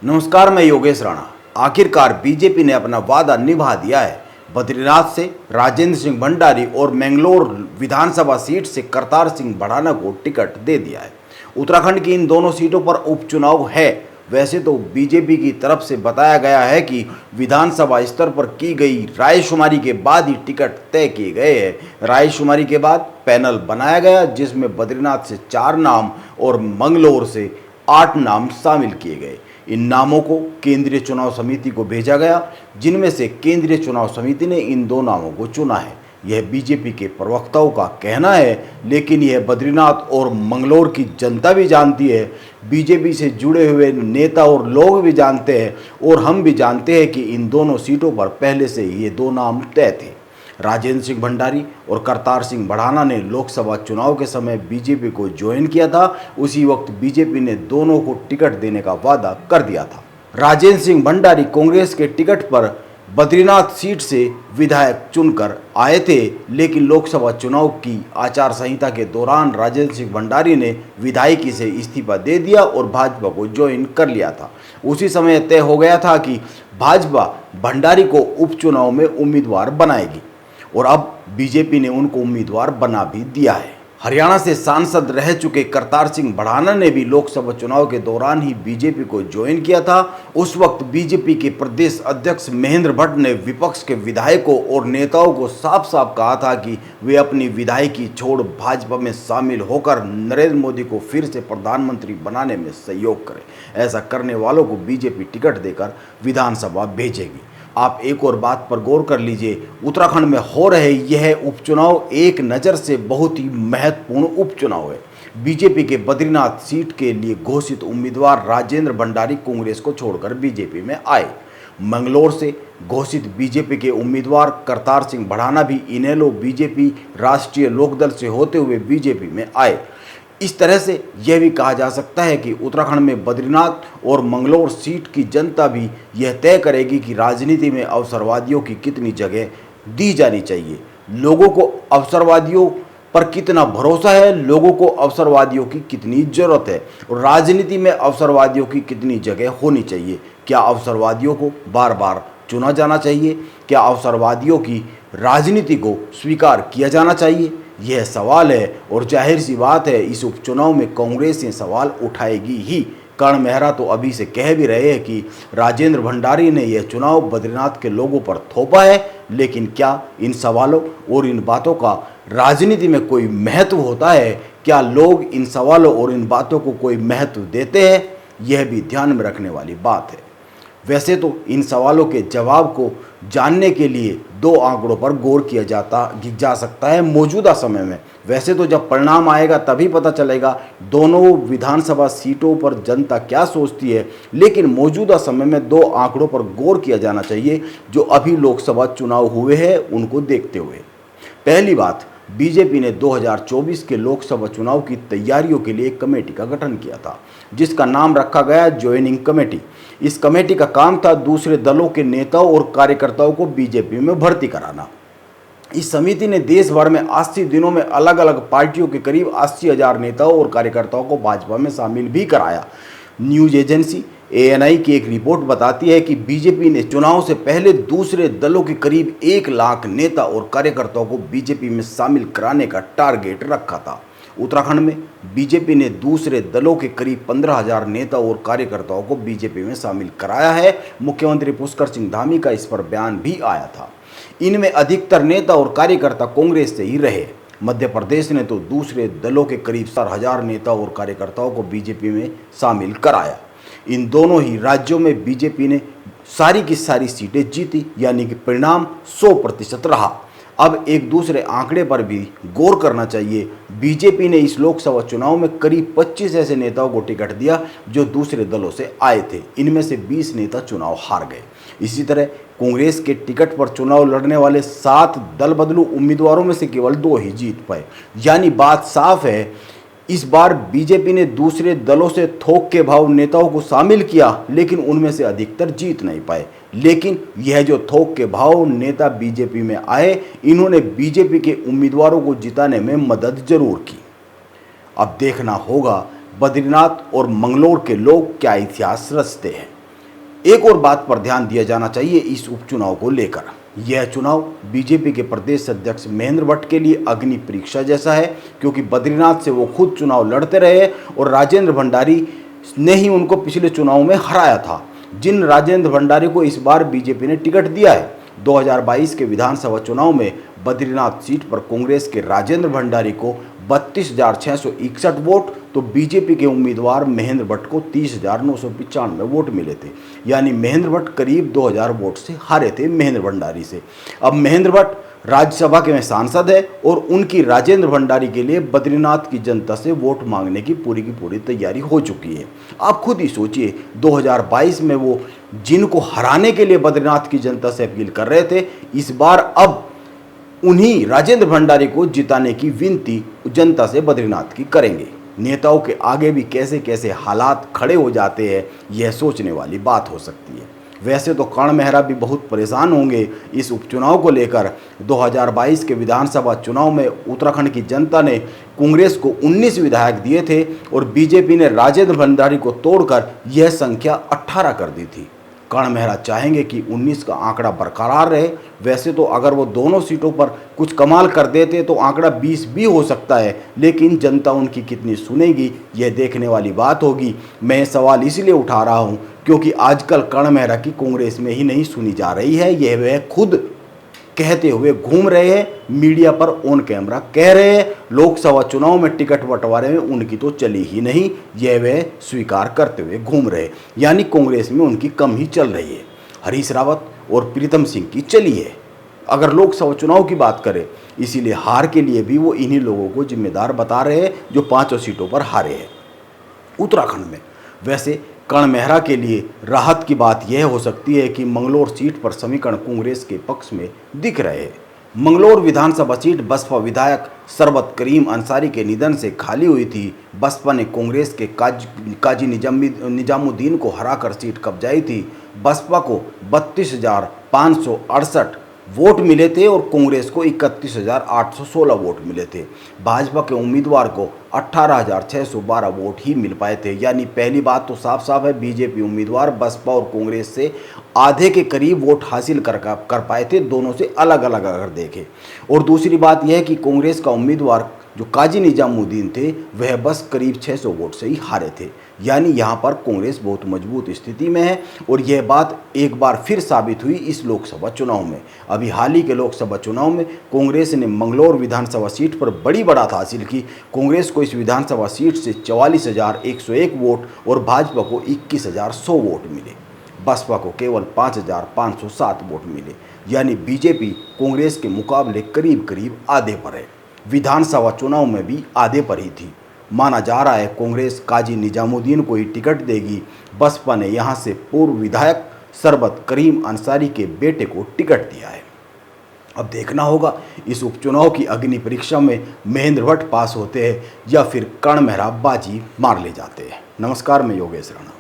नमस्कार, मैं योगेश राणा। आखिरकार बीजेपी ने अपना वादा निभा दिया है। बद्रीनाथ से राजेंद्र सिंह भंडारी और मैंगलोर विधानसभा सीट से करतार सिंह भड़ाना को टिकट दे दिया है। उत्तराखंड की इन दोनों सीटों पर उपचुनाव है। वैसे तो बीजेपी की तरफ से बताया गया है कि विधानसभा स्तर पर की गई रायशुमारी के बाद ही टिकट तय किए गए हैं। रायशुमारी के बाद पैनल बनाया गया जिसमें बद्रीनाथ से 4 नाम और मंगलोर से 8 नाम शामिल किए गए। इन नामों को केंद्रीय चुनाव समिति को भेजा गया, जिनमें से केंद्रीय चुनाव समिति ने इन 2 नामों को चुना है। यह बीजेपी के प्रवक्ताओं का कहना है, लेकिन यह बद्रीनाथ और मंगलोर की जनता भी जानती है, बीजेपी से जुड़े हुए नेता और लोग भी जानते हैं और हम भी जानते हैं कि इन दोनों सीटों पर पहले से ही ये 2 नाम तय थे। राजेंद्र सिंह भंडारी और करतार सिंह भड़ाना ने लोकसभा चुनाव के समय बीजेपी को ज्वाइन किया था। उसी वक्त बीजेपी ने दोनों को टिकट देने का वादा कर दिया था। राजेंद्र सिंह भंडारी कांग्रेस के टिकट पर बद्रीनाथ सीट से विधायक चुनकर आए थे, लेकिन लोकसभा चुनाव की आचार संहिता के दौरान राजेंद्र सिंह भंडारी ने विधायकी से इस्तीफा दे दिया और भाजपा को ज्वाइन कर लिया था। उसी समय तय हो गया था कि भाजपा भंडारी को उपचुनाव में उम्मीदवार बनाएगी और अब बीजेपी ने उनको उम्मीदवार बना भी दिया है। हरियाणा से सांसद रह चुके करतार सिंह भड़ाना ने भी लोकसभा चुनाव के दौरान ही बीजेपी को ज्वाइन किया था। उस वक्त बीजेपी के प्रदेश अध्यक्ष महेंद्र भट्ट ने विपक्ष के विधायकों और नेताओं को साफ साफ कहा था कि वे अपनी विधायकी छोड़ भाजपा में शामिल होकर नरेंद्र मोदी को फिर से प्रधानमंत्री बनाने में सहयोग करें। ऐसा करने वालों को बीजेपी टिकट देकर विधानसभा भेजेगी। आप एक और बात पर गौर कर लीजिए, उत्तराखंड में हो रहे यह उपचुनाव एक नज़र से बहुत ही महत्वपूर्ण उपचुनाव है। बीजेपी के बद्रीनाथ सीट के लिए घोषित उम्मीदवार राजेंद्र भंडारी कांग्रेस को छोड़कर बीजेपी में आए। मंगलोर से घोषित बीजेपी के उम्मीदवार करतार सिंह भड़ाना भी इनेलो बीजेपी राष्ट्रीय लोकदल से होते हुए बीजेपी में आए। इस तरह से यह भी कहा जा सकता है कि उत्तराखंड में बद्रीनाथ और मंगलोर सीट की जनता भी यह तय करेगी कि राजनीति में अवसरवादियों की कितनी जगह दी जानी चाहिए। लोगों को अवसरवादियों पर कितना भरोसा है, लोगों को अवसरवादियों की कितनी ज़रूरत है और राजनीति में अवसरवादियों की कितनी जगह होनी चाहिए। क्या अवसरवादियों को बार बार चुना जाना चाहिए? क्या अवसरवादियों की राजनीति को स्वीकार किया जाना चाहिए? यह सवाल है और जाहिर सी बात है इस उपचुनाव में कांग्रेस ये सवाल उठाएगी ही। कर्ण मेहरा तो अभी से कह भी रहे हैं कि राजेंद्र भंडारी ने यह चुनाव बद्रीनाथ के लोगों पर थोपा है, लेकिन क्या इन सवालों और इन बातों का राजनीति में कोई महत्व होता है? क्या लोग इन सवालों और इन बातों को कोई महत्व देते हैं? यह भी ध्यान में रखने वाली बात है। वैसे तो इन सवालों के जवाब को जानने के लिए 2 आंकड़ों पर गौर किया जा सकता है मौजूदा समय में। वैसे तो जब परिणाम आएगा तभी पता चलेगा दोनों विधानसभा सीटों पर जनता क्या सोचती है, लेकिन मौजूदा समय में 2 आंकड़ों पर गौर किया जाना चाहिए जो अभी लोकसभा चुनाव हुए हैं उनको देखते हुए। पहली बात, बीजेपी ने 2024 के लोकसभा चुनाव की तैयारियों के लिए एक कमेटी का गठन किया था, जिसका नाम रखा गया ज्वाइनिंग कमेटी। इस कमेटी का काम था दूसरे दलों के नेताओं और कार्यकर्ताओं को बीजेपी में भर्ती कराना। इस समिति ने देश भर में 80 दिनों में अलग अलग पार्टियों के करीब 80,000 नेताओं और कार्यकर्ताओं को भाजपा में शामिल भी कराया। न्यूज एजेंसी ANI की एक रिपोर्ट बताती है कि बीजेपी ने चुनाव से पहले दूसरे दलों के करीब 1 लाख नेता और कार्यकर्ताओं को बीजेपी में शामिल कराने का टारगेट रखा था। उत्तराखंड में बीजेपी ने दूसरे दलों के करीब 15,000 नेता और कार्यकर्ताओं को बीजेपी में शामिल कराया है। मुख्यमंत्री पुष्कर सिंह धामी का इस पर बयान भी आया था। इनमें अधिकतर नेता और कार्यकर्ता कांग्रेस से ही रहे। मध्य प्रदेश ने तो दूसरे दलों के करीब 4,000 नेता और कार्यकर्ताओं को बीजेपी में शामिल कराया। इन दोनों ही राज्यों में बीजेपी ने सारी की सारी सीटें जीती, यानी कि परिणाम 100% रहा। अब एक दूसरे आंकड़े पर भी गौर करना चाहिए। बीजेपी ने इस लोकसभा चुनाव में करीब 25 ऐसे नेताओं को टिकट दिया जो दूसरे दलों से आए थे। इनमें से 20 नेता चुनाव हार गए। इसी तरह कांग्रेस के टिकट पर चुनाव लड़ने वाले 7 दल बदलू उम्मीदवारों में से केवल 2 ही जीत पाए। यानी बात साफ है, इस बार बीजेपी ने दूसरे दलों से थोक के भाव नेताओं को शामिल किया, लेकिन उनमें से अधिकतर जीत नहीं पाए। लेकिन यह जो थोक के भाव नेता बीजेपी में आए, इन्होंने बीजेपी के उम्मीदवारों को जिताने में मदद जरूर की। अब देखना होगा बद्रीनाथ और मंगलोर के लोग क्या इतिहास रचते हैं। एक और बात पर ध्यान दिया जाना चाहिए इस उपचुनाव को लेकर। यह चुनाव बीजेपी के प्रदेश अध्यक्ष महेंद्र भट्ट के लिए अग्नि परीक्षा जैसा है, क्योंकि बद्रीनाथ से वो खुद चुनाव लड़ते रहे और राजेंद्र भंडारी ने ही उनको पिछले चुनाव में हराया था। जिन राजेंद्र भंडारी को इस बार बीजेपी ने टिकट दिया है, 2022 के विधानसभा चुनाव में बद्रीनाथ सीट पर कांग्रेस के राजेंद्र भंडारी को 32,661 वोट, तो बीजेपी के उम्मीदवार महेंद्र भट्ट को 30,995 वोट मिले थे। यानी महेंद्र भट्ट करीब 2,000 वोट से हारे थे महेंद्र भंडारी से। अब महेंद्र भट्ट राज्यसभा के में सांसद है और उनकी राजेंद्र भंडारी के लिए बद्रीनाथ की जनता से वोट मांगने की पूरी तैयारी हो चुकी है। आप खुद ही सोचिए, 2022 में वो जिनको हराने के लिए बद्रीनाथ की जनता से अपील कर रहे थे, इस बार अब उन्हीं राजेंद्र भंडारी को जिताने की विनती जनता से बद्रीनाथ की करेंगे। नेताओं के आगे भी कैसे कैसे हालात खड़े हो जाते हैं, यह सोचने वाली बात हो सकती है। वैसे तो कर्ण मेहरा भी बहुत परेशान होंगे इस उपचुनाव को लेकर। 2022 के विधानसभा चुनाव में उत्तराखंड की जनता ने कांग्रेस को 19 विधायक दिए थे और बीजेपी ने राजेंद्र भंडारी को तोड़कर यह संख्या 18 कर दी थी। कर्ण मेहरा चाहेंगे कि 19 का आंकड़ा बरकरार रहे। वैसे तो अगर वो दोनों सीटों पर कुछ कमाल कर देते तो आंकड़ा 20 भी हो सकता है, लेकिन जनता उनकी कितनी सुनेगी यह देखने वाली बात होगी। मैं सवाल इसलिए उठा रहा हूं क्योंकि आजकल कर्ण मेहरा की कांग्रेस में ही नहीं सुनी जा रही है, यह वह खुद कहते हुए घूम रहे हैं, मीडिया पर ऑन कैमरा कह रहे हैं। लोकसभा चुनाव में टिकट बंटवारे में उनकी तो चली ही नहीं, यह वे स्वीकार करते हुए घूम रहे, यानी कांग्रेस में उनकी कम ही चल रही है। हरीश रावत और प्रीतम सिंह की चली है अगर लोकसभा चुनाव की बात करें, इसीलिए हार के लिए भी वो इन्हीं लोगों को जिम्मेदार बता रहे हैं जो 5 सीटों पर हारे हैं उत्तराखंड में। वैसे कर्ण मेहरा के लिए राहत की बात यह हो सकती है कि मंगलौर सीट पर समीकरण कांग्रेस के पक्ष में दिख रहे हैं। मंगलौर विधानसभा सीट बसपा विधायक सरबत करीम अंसारी के निधन से खाली हुई थी। बसपा ने कांग्रेस के काजी निजामुद्दीन को हराकर सीट कब्जाई थी। बसपा को 32,568 वोट मिले थे और कांग्रेस को 31,816 वोट मिले थे। भाजपा के उम्मीदवार को 18,612 वोट ही मिल पाए थे। यानी पहली बात तो साफ साफ है, बीजेपी उम्मीदवार बसपा और कांग्रेस से आधे के करीब वोट हासिल कर पाए थे, दोनों से अलग अलग अगर देखें। और दूसरी बात यह है कि कांग्रेस का उम्मीदवार जो काजी निजामुद्दीन थे वह बस करीब 600 वोट से ही हारे थे। यानी यहाँ पर कांग्रेस बहुत मजबूत स्थिति में है और यह बात एक बार फिर साबित हुई इस लोकसभा चुनाव में। अभी हाल ही के लोकसभा चुनाव में कांग्रेस ने मंगलौर विधानसभा सीट पर बड़ी बढ़त हासिल की। कांग्रेस को इस विधानसभा सीट से 44,101 वोट और भाजपा को 21,100 वोट मिले। बसपा को केवल 5,507 वोट मिले। यानी बीजेपी कांग्रेस के मुकाबले करीब करीब आधे पर है। विधानसभा चुनाव में भी आधे पर ही थी। माना जा रहा है कांग्रेस काजी निजामुद्दीन को ही टिकट देगी। बसपा ने यहां से पूर्व विधायक सरबत करीम अंसारी के बेटे को टिकट दिया है। अब देखना होगा इस उपचुनाव की अग्नि परीक्षा में महेंद्र भट्ट पास होते हैं या फिर कर्ण मेहरा बाजी मार ले जाते हैं। नमस्कार, मैं योगेश राणा।